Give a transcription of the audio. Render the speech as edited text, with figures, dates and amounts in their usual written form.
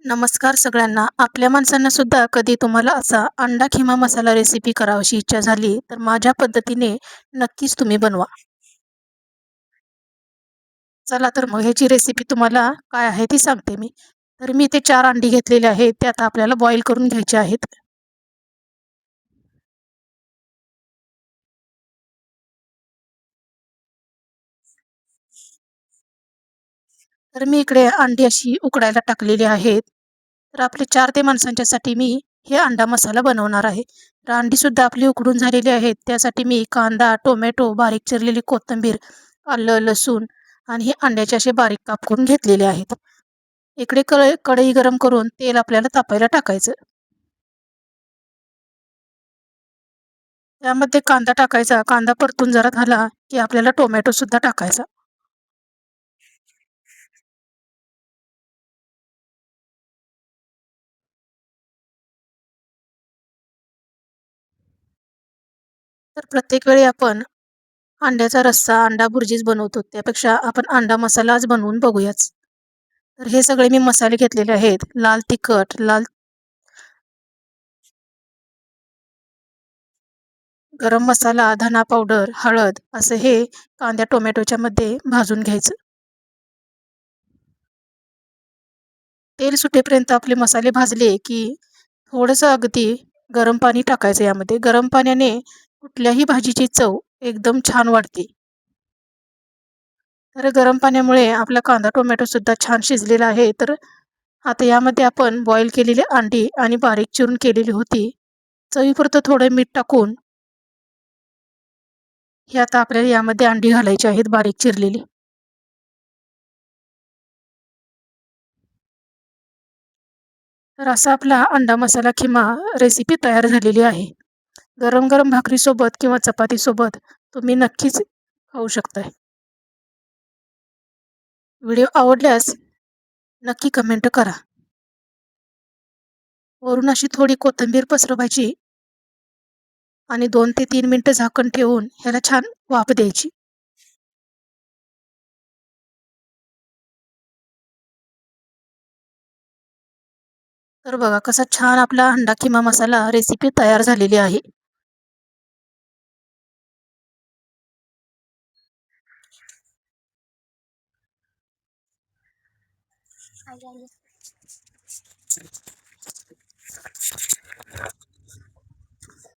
नमस्कार सगळ्यांना. आपल्या माणसांना सुद्धा कधी तुम्हाला असा अंडा खिमा मसाला रेसिपी करावीशी इच्छा झाली, तर माझ्या पद्धतीने नक्कीच तुम्ही बनवा. चला तर मग ह्याची रेसिपी तुम्हाला काय आहे ती सांगते मी. तर मी इथे 4 अंडी घेतलेले आहेत. ते आता आपल्याला बॉईल करून घ्यायचे आहेत. तर मी इकडे अंडी अशी उकडायला टाकलेली आहेत. तर आपले 4 ते माणसांच्यासाठी मी हे अंडा मसाला बनवणार आहे. तर अंडीसुद्धा आपली उकडून झालेली आहेत. त्यासाठी मी कांदा, टोमॅटो, बारीक चिरलेली कोथिंबीर, आलं, लसूण आणि हे अंड्याचे असे बारीक काप करून घेतलेले आहेत. इकडे कढई गरम करून तेल आपल्याला तापायला टाकायचं. त्यामध्ये कांदा टाकायचा. कांदा परतून जरा झाला, की आपल्याला टोमॅटो सुद्धा टाकायचा. तर प्रत्येक वेळी आपण अंड्याचा रस्सा, अंडा भुर्जीच बनवतो. त्यापेक्षा आपण अंडा मसाला आज बनवून बघूयाच. तर हे सगळे मी मसाले घेतलेले आहेत. लाल तिखट, गरम मसाला, धना पावडर, हळद असं हे कांद्या टोमॅटोच्या मध्ये भाजून घ्यायचं. तेल सुटेपर्यंत आपले मसाले भाजले, की थोडंसं अगदी गरम पाणी टाकायचं यामध्ये. गरम पाण्याने कुठल्याही भाजीची चव एकदम छान वाढते. तर गरम पाण्यामुळे आपला कांदा टोमॅटोसुद्धा छान शिजलेला आहे. तर आता यामध्ये आपण बॉईल केलेली अंडी आणि बारीक चिरून केलेली होती. चवीपुरतं थोडं मीठ टाकून हे आता आपल्याला यामध्ये अंडी घालायची आहेत बारीक चिरलेली. तर असा आपला अंडा मसाला खिमा रेसिपी तयार झालेली आहे. गरम-गरम भाकरीसोबत किंवा चपातीसोबत तुम्ही नक्कीच खाऊ शकताय. व्हिडिओ आवडल्यास नक्की कमेंट करा. वरून अशी थोडी कोथिंबीर पसरवायची आणि 2 ते 3 मिनिटं झाकण ठेवून ह्याला छान वाफ द्यायची. तर बघा कसा छान आपला अंडा किमा मसाला रेसिपी तयार झालेली आहे.